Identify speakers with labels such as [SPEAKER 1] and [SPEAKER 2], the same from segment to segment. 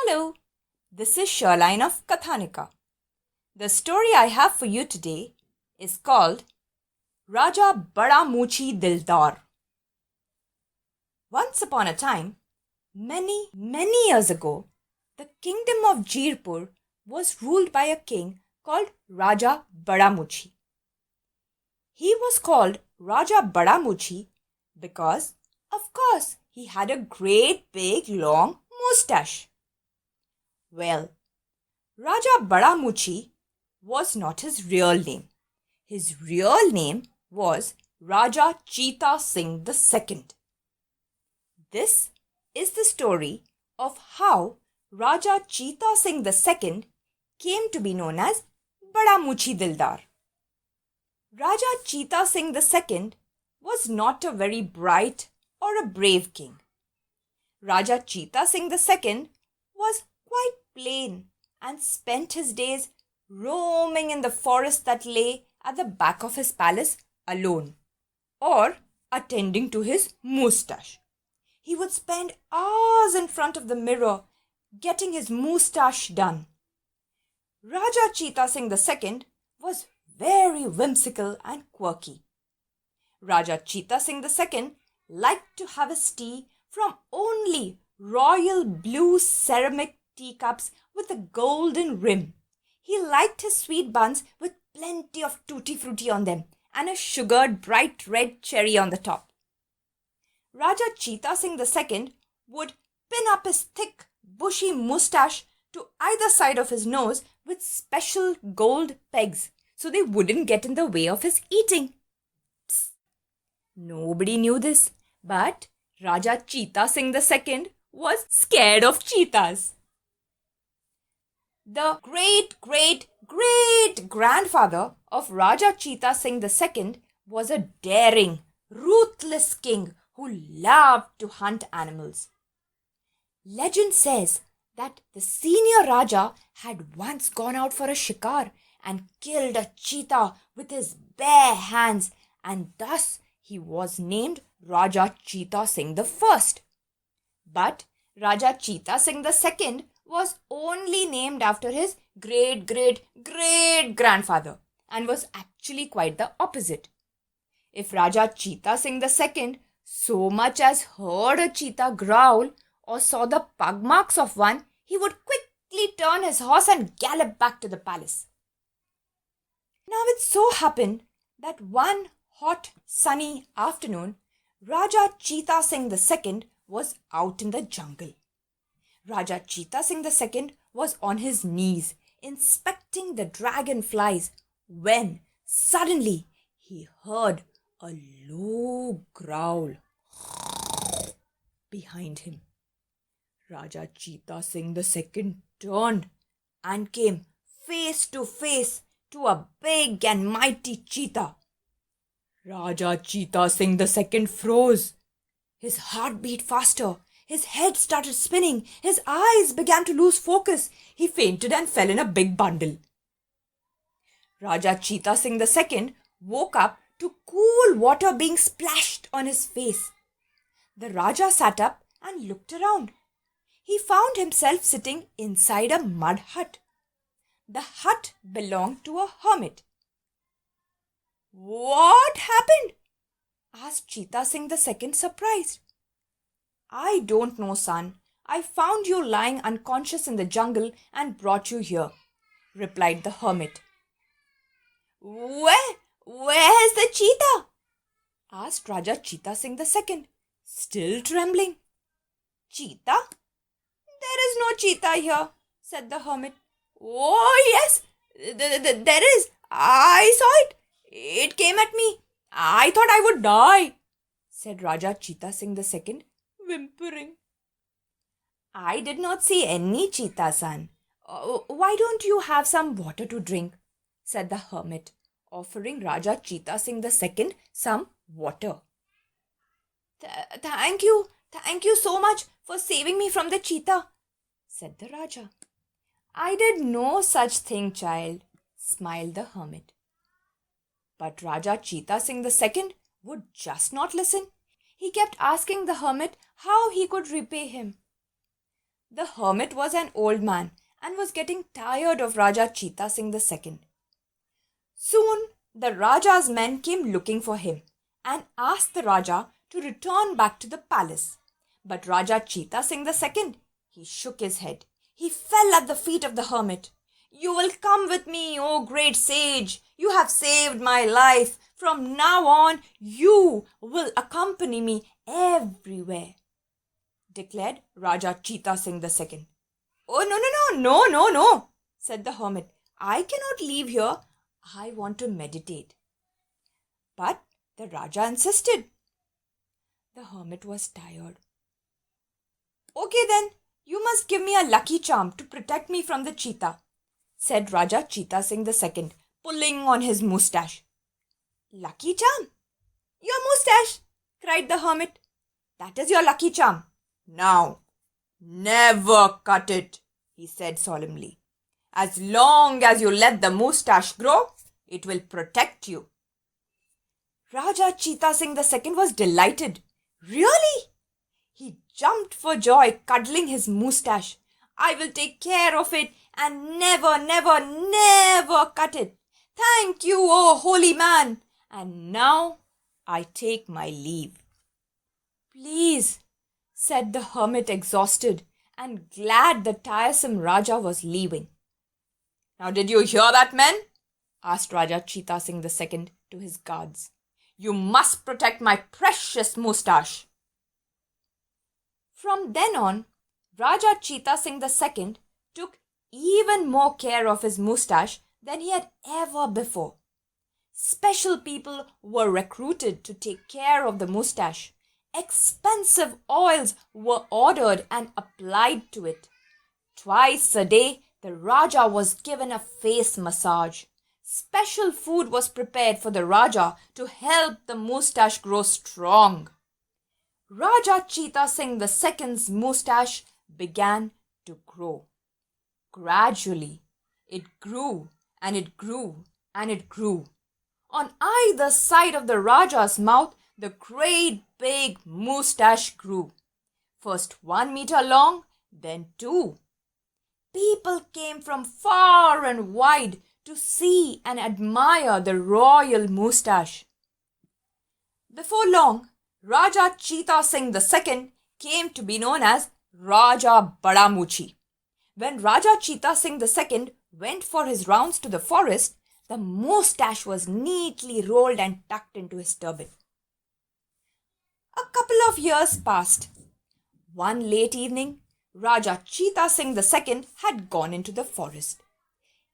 [SPEAKER 1] Hello, this is Sherline of Kathanika. The story I have for you today is called Raja Bada Moochi Dildar. Once upon a time, many years ago, the kingdom of Jirpur was ruled by a king called Raja Bada Moochi. He was called Raja Bada Moochi because, of course, he had a great big long moustache. Well, Raja Bada Moochi was not his real name. His real name was Raja Cheetah SIngh II. This is the story of how Raja Cheetah SIngh II came to be known as Bada Moochi Dildar. Raja Cheetah SIngh II was not a very bright or a brave king. Raja Cheetah SIngh II was quite plain and spent his days roaming in the forest that lay at the back of his palace alone or attending to his moustache. He would spend hours in front of the mirror getting his moustache done. Raja Cheetah SIngh II was very whimsical and quirky. Raja Cheetah SIngh II liked to have his tea from only royal blue ceramic teacups with a golden rim. He liked his sweet buns with plenty of tutti frutti on them and a sugared bright red cherry on the top. Raja Cheetah SIngh II would pin up his thick, bushy moustache to either side of his nose with special gold pegs so they wouldn't get in the way of his eating. Psst. Nobody knew this, but Raja Cheetah SIngh II was scared of cheetahs. The great-great-great-grandfather of Raja Cheetah SIngh II was a daring, ruthless king who loved to hunt animals. Legend says that the senior Raja had once gone out for a shikar and killed a cheetah with his bare hands, and thus he was named Raja Cheetah SIngh I. But Raja Cheetah SIngh II was only named after his great-great-great-grandfather and was actually quite the opposite. If Raja Cheetah SIngh II so much as heard a cheetah growl or saw the pug marks of one, he would quickly turn his horse and gallop back to the palace. Now it so happened that one hot, sunny afternoon, Raja Cheetah SIngh II was out in the jungle. Raja Cheetah SIngh II was on his knees inspecting the dragonflies when suddenly he heard a low growl behind him. Raja Cheetah SIngh II turned and came face to face to a big and mighty cheetah. Raja Cheetah SIngh II froze. His heart beat faster. His head started spinning. His eyes began to lose focus. He fainted and fell in a big bundle. Raja Cheetah SIngh II woke up to cool water being splashed on his face. The Raja sat up and looked around. He found himself sitting inside a mud hut. The hut belonged to a hermit. "What happened?" asked Cheetah SIngh II, surprised. "I don't know, son. I found you lying unconscious in the jungle and brought you here," replied the hermit. Where's the cheetah?" asked Raja Cheetah SIngh II, still trembling. "Cheetah? There is no cheetah here," said the hermit. "Oh, yes, there is. I saw it. It came at me. I thought I would die," said Raja Cheetah SIngh II, whimpering. "I did not see any cheetah, son. Why don't you have some water to drink?" said the hermit, offering Raja Cheetah SIngh II some water. Thank you so much for saving me from the cheetah," said the Raja. "I did no such thing, child," smiled the hermit. But Raja Cheetah SIngh II would just not listen. He kept asking the hermit how he could repay him. The hermit was an old man and was getting tired of Raja Cheetah Singh II. Soon the Raja's men came looking for him and asked the Raja to return back to the palace. But Raja Cheetah Singh II, he shook his head. He fell at the feet of the hermit. "You will come with me, O great sage. You have saved my life. From now on, you will accompany me everywhere," declared Raja Cheetah Singh II. "Oh, no, said the hermit. "I cannot leave here. I want to meditate." But the Raja insisted. The hermit was tired. "Okay then, you must give me a lucky charm to protect me from the cheetah," said Raja Cheetah Singh II, pulling on his moustache. "Lucky charm? Your moustache!" cried the hermit. "That is your lucky charm. Now, never cut it," he said solemnly. "As long as you let the moustache grow, it will protect you." Raja Cheetah Singh II was delighted. "Really?" He jumped for joy, cuddling his moustache. "I will take care of it and never cut it. Thank you, O holy man. And now I take my leave." "Please," said the hermit, exhausted and glad the tiresome Raja was leaving. "Now did you hear that, men?" asked Raja Cheetah Singh II to his guards. "You must protect my precious moustache." From then on, Raja Cheetah Singh II took even more care of his moustache than he had ever before. Special people were recruited to take care of the moustache. Expensive oils were ordered and applied to it. Twice a day, the Raja was given a face massage. Special food was prepared for the Raja to help the moustache grow strong. Raja Cheetah Singh II's moustache began to grow. Gradually, it grew and it grew and it grew. On either side of the Raja's mouth, the great big moustache grew. First 1 meter long, then 2. People came from far and wide to see and admire the royal moustache. Before long, Raja Cheetah Singh II came to be known as Raja Bada Moochi. When Raja Cheetah Singh II went for his rounds to the forest, the moustache was neatly rolled and tucked into his turban. A couple of years passed. One late evening, Raja Cheetah Singh II had gone into the forest.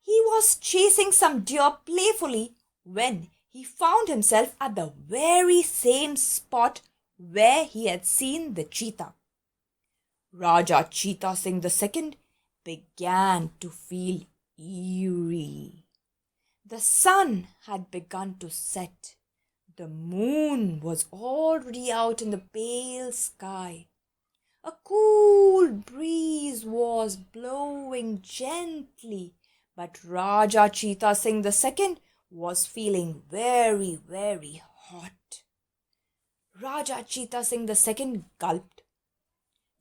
[SPEAKER 1] He was chasing some deer playfully when he found himself at the very same spot where he had seen the cheetah. Raja Cheetah Singh II began to feel eerie. The sun had begun to set. The moon was already out in the pale sky. A cool breeze was blowing gently, but Raja Cheetah Singh II was feeling very, very hot. Raja Cheetah Singh II gulped.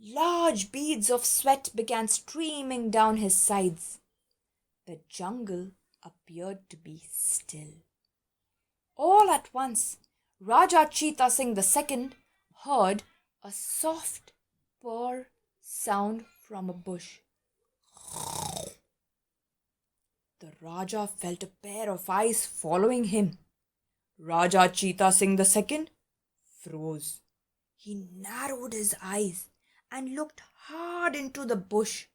[SPEAKER 1] Large beads of sweat began streaming down his sides. The jungle appeared to be still. All at once, Raja Cheetah Singh II heard a soft purr sound from a bush. The Raja felt a pair of eyes following him. Raja Cheetah Singh II froze. He narrowed his eyes and looked hard into the bush.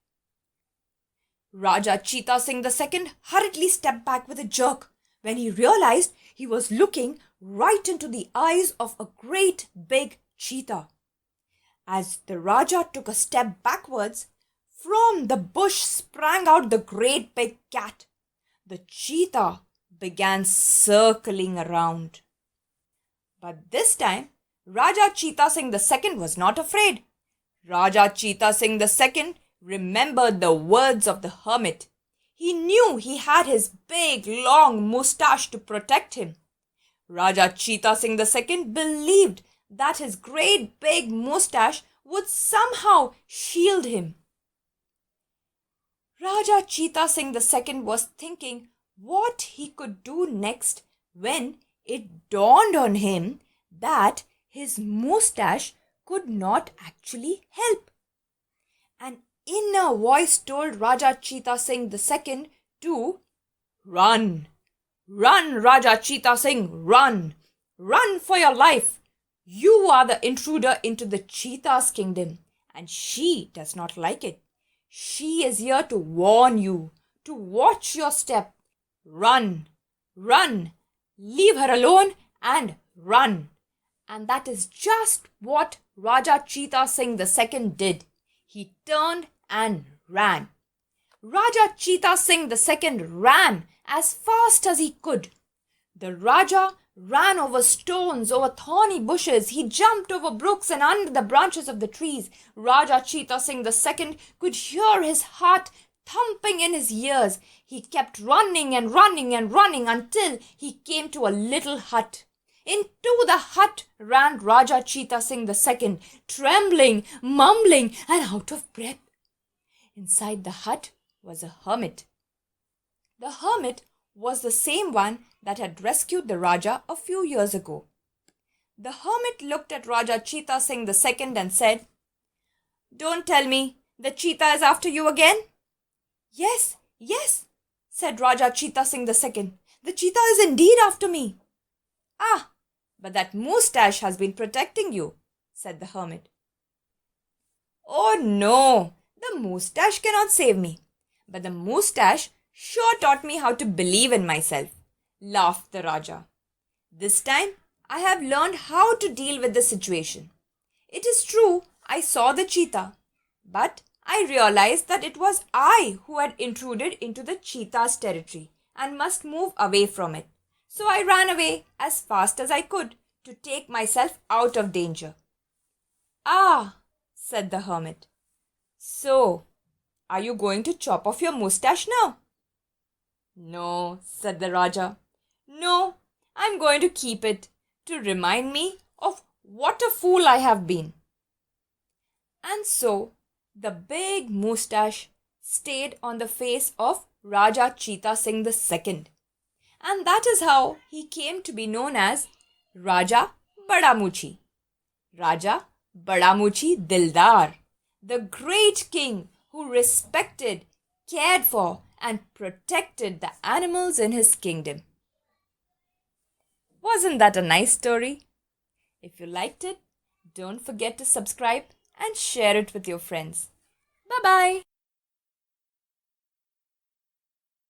[SPEAKER 1] Raja Cheetah Singh II hurriedly stepped back with a jerk when he realized he was looking right into the eyes of a great big cheetah. As the Raja took a step backwards, from the bush sprang out the great big cat. The cheetah began circling around. But this time, Raja Cheetah Singh II was not afraid. Raja Cheetah Singh II remembered the words of the hermit. He knew he had his big long moustache to protect him. Raja Cheetah Singh II believed that his great big moustache would somehow shield him. Raja Cheetah Singh II was thinking what he could do next when it dawned on him that his moustache could not actually help. An inner voice told Raja Cheetah Singh II to run. Run, Raja Cheetah Singh, run. Run for your life. You are the intruder into the cheetah's kingdom, and she does not like it. She is here to warn you, to watch your step. Run, run, leave her alone and run. And that is just what Raja Cheetah Singh II did. He turned and ran. Raja Cheetah Singh II ran as fast as he could. The Raja ran over stones, over thorny bushes. He jumped over brooks and under the branches of the trees. Raja Cheetah Singh II could hear his heart thumping in his ears. He kept running and running and running until he came to a little hut. Into the hut ran Raja Cheetah Singh II, trembling, mumbling, and out of breath. Inside the hut was a hermit. The hermit was the same one that had rescued the Raja a few years ago. The hermit looked at Raja Cheetah Singh II and said, "Don't tell me the cheetah is after you again?" Yes, yes, said Raja Cheetah Singh II. The cheetah is indeed after me. Ah, but that moustache has been protecting you, said the hermit. Oh no, the moustache cannot save me. But the moustache sure taught me how to believe in myself, laughed the Raja. This time I have learned how to deal with the situation. It is true I saw the cheetah, but I realized that it was I who had intruded into the cheetah's territory and must move away from it. So I ran away as fast as I could to take myself out of danger. Ah, said the hermit. So, are you going to chop off your moustache now? No, said the Raja. No, I'm going to keep it to remind me of what a fool I have been. And so, the big moustache stayed on the face of Raja Cheetah Singh II. And that is how he came to be known as Raja Bada Moochi. Raja Bada Moochi Dildar, the great king who respected, cared for, and protected the animals in his kingdom. Wasn't that a nice story? If you liked it, don't forget to subscribe and share it with your friends. Bye-bye.